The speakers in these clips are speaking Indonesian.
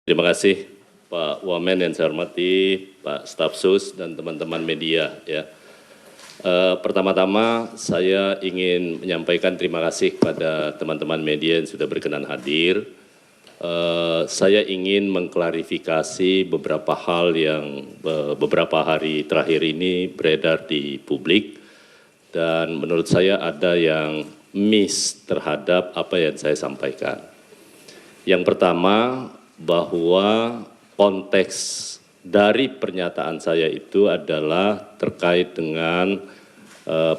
Terima kasih Pak Wamen yang saya hormati, Pak Stafsus dan teman-teman media. Ya. Pertama-tama saya ingin menyampaikan terima kasih kepada teman-teman media yang sudah berkenan hadir. Saya ingin mengklarifikasi beberapa hal yang beberapa hari terakhir ini beredar di publik dan menurut saya ada yang miss terhadap apa yang saya sampaikan. Yang pertama, bahwa konteks dari pernyataan saya itu adalah terkait dengan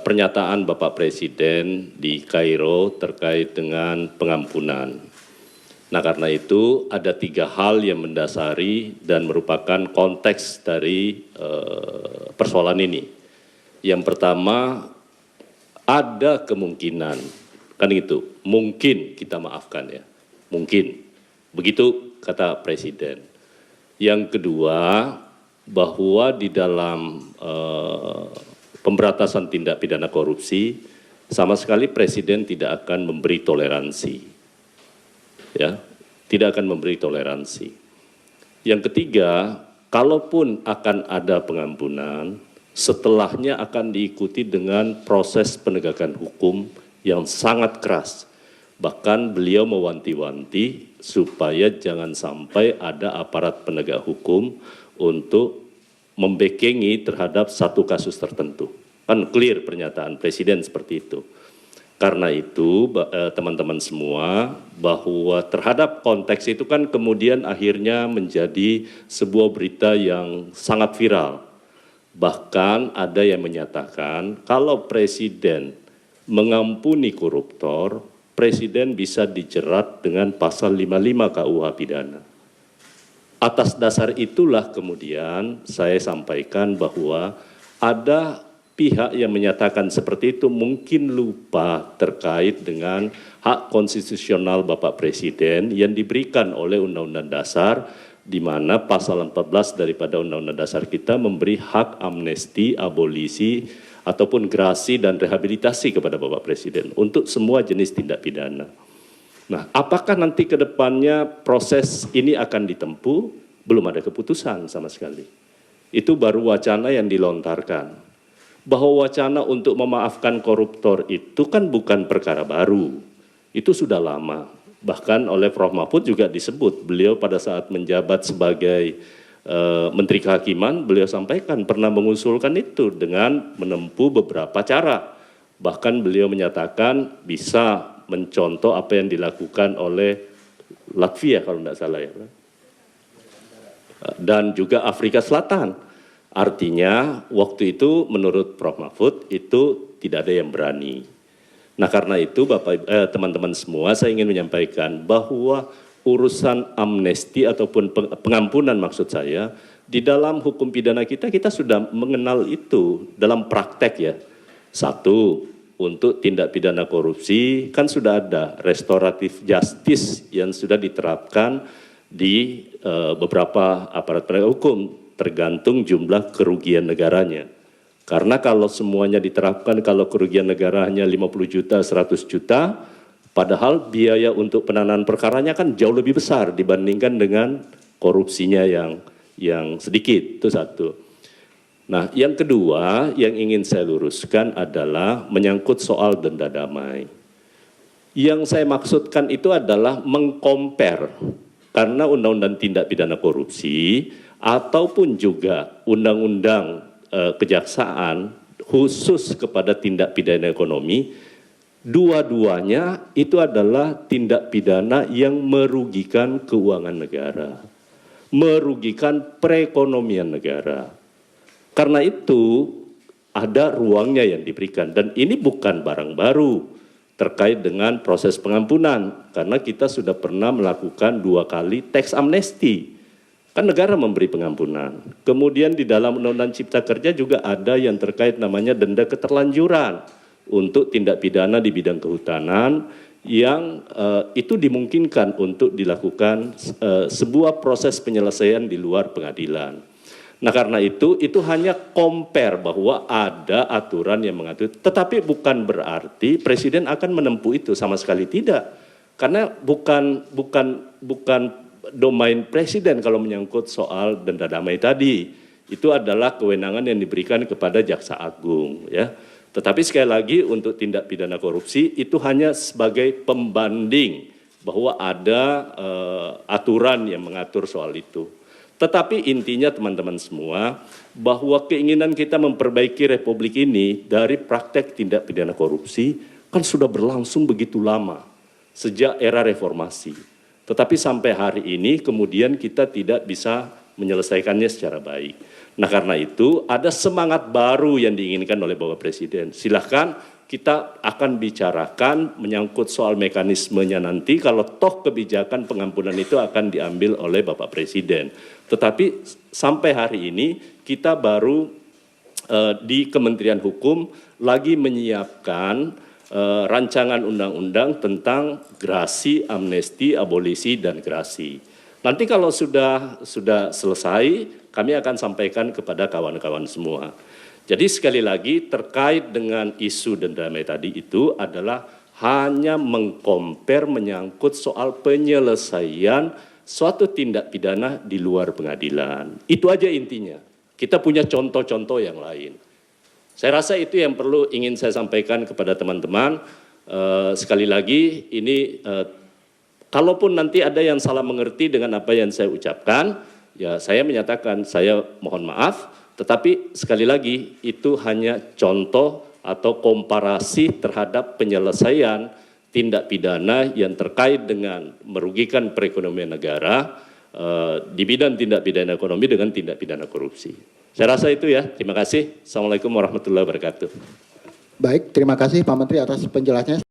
pernyataan Bapak Presiden di Kairo terkait dengan pengampunan. Nah, karena itu ada 3 hal yang mendasari dan merupakan konteks dari persoalan ini. Yang pertama, ada kemungkinan, kan itu, mungkin kita maafkan ya, mungkin. Begitu kata Presiden. Yang kedua, bahwa di dalam pemberantasan tindak pidana korupsi, sama sekali Presiden tidak akan memberi toleransi. Ya, tidak akan memberi toleransi. Yang ketiga, kalaupun akan ada pengampunan, setelahnya akan diikuti dengan proses penegakan hukum yang sangat keras. Bahkan beliau mewanti-wanti supaya jangan sampai ada aparat penegak hukum untuk membekengi terhadap satu kasus tertentu. Kan clear pernyataan Presiden seperti itu. Karena itu teman-teman semua, bahwa terhadap konteks itu kan kemudian akhirnya menjadi sebuah berita yang sangat viral. Bahkan ada yang menyatakan kalau Presiden mengampuni koruptor, Presiden bisa dijerat dengan pasal 55 KUH pidana. Atas dasar itulah kemudian saya sampaikan bahwa ada pihak yang menyatakan seperti itu mungkin lupa terkait dengan hak konstitusional Bapak Presiden yang diberikan oleh Undang-Undang Dasar, di mana pasal 14 daripada Undang-Undang Dasar kita memberi hak amnesti, abolisi, ataupun grasi dan rehabilitasi kepada Bapak Presiden untuk semua jenis tindak pidana. Nah, apakah nanti ke depannya proses ini akan ditempuh? Belum ada keputusan sama sekali. Itu baru wacana yang dilontarkan. Bahwa wacana untuk memaafkan koruptor itu kan bukan perkara baru. Itu sudah lama. Bahkan oleh Prof. Mahfud juga disebut, beliau pada saat menjabat sebagai Menteri Kehakiman, beliau sampaikan pernah mengusulkan itu dengan menempuh beberapa cara. Bahkan beliau menyatakan bisa mencontoh apa yang dilakukan oleh Latvia kalau tidak salah ya. Dan juga Afrika Selatan. Artinya waktu itu menurut Prof. Mahfud itu tidak ada yang berani. Nah karena itu teman-teman semua saya ingin menyampaikan bahwa urusan amnesti ataupun pengampunan maksud saya, di dalam hukum pidana kita sudah mengenal itu dalam praktek ya. Satu, untuk tindak pidana korupsi kan sudah ada restoratif justice yang sudah diterapkan di beberapa aparat penegak hukum, tergantung jumlah kerugian negaranya. Karena kalau semuanya diterapkan, kalau kerugian negara hanya 50 juta, 100 juta, padahal biaya untuk penanganan perkaranya kan jauh lebih besar dibandingkan dengan korupsinya yang sedikit, itu satu. Nah, yang kedua yang ingin saya luruskan adalah menyangkut soal denda damai. Yang saya maksudkan itu adalah mengcompare, karena Undang-Undang Tindak Pidana Korupsi ataupun juga Undang-Undang Kejaksaan khusus kepada tindak pidana ekonomi, dua-duanya itu adalah tindak pidana yang merugikan keuangan negara, merugikan perekonomian negara. Karena itu ada ruangnya yang diberikan dan ini bukan barang baru terkait dengan proses pengampunan karena kita sudah pernah melakukan 2 kali tax amnesty. Kan negara memberi pengampunan. Kemudian di dalam Undang-Undang Cipta Kerja juga ada yang terkait namanya denda keterlanjuran untuk tindak pidana di bidang kehutanan yang itu dimungkinkan untuk dilakukan sebuah proses penyelesaian di luar pengadilan. Nah karena itu hanya compare bahwa ada aturan yang mengatur, tetapi bukan berarti Presiden akan menempuh itu, sama sekali tidak. Karena bukan domain presiden kalau menyangkut soal denda damai tadi. Itu adalah kewenangan yang diberikan kepada Jaksa Agung, ya. Tetapi sekali lagi untuk tindak pidana korupsi itu hanya sebagai pembanding bahwa ada aturan yang mengatur soal itu. Tetapi intinya teman-teman semua, bahwa keinginan kita memperbaiki Republik ini dari praktek tindak pidana korupsi kan sudah berlangsung begitu lama, sejak era reformasi. Tetapi sampai hari ini kemudian kita tidak bisa menyelesaikannya secara baik. Nah karena itu ada semangat baru yang diinginkan oleh Bapak Presiden. Silahkan kita akan bicarakan menyangkut soal mekanismenya nanti kalau toh kebijakan pengampunan itu akan diambil oleh Bapak Presiden. Tetapi sampai hari ini kita baru di Kementerian Hukum lagi menyiapkan rancangan undang-undang tentang grasi, amnesti, abolisi, dan grasi. Nanti kalau sudah selesai, kami akan sampaikan kepada kawan-kawan semua. Jadi sekali lagi terkait dengan isu denda damai tadi itu adalah hanya mengkompar menyangkut soal penyelesaian suatu tindak pidana di luar pengadilan. Itu aja intinya. Kita punya contoh-contoh yang lain. Saya rasa itu yang perlu ingin saya sampaikan kepada teman-teman. Sekali lagi ini kalaupun nanti ada yang salah mengerti dengan apa yang saya ucapkan, ya saya menyatakan saya mohon maaf. Tetapi sekali lagi itu hanya contoh atau komparasi terhadap penyelesaian tindak pidana yang terkait dengan merugikan perekonomian negara di bidang tindak pidana ekonomi dengan tindak pidana korupsi. Saya rasa itu ya. Terima kasih. Assalamualaikum warahmatullahi wabarakatuh. Baik, terima kasih Pak Menteri atas penjelasannya.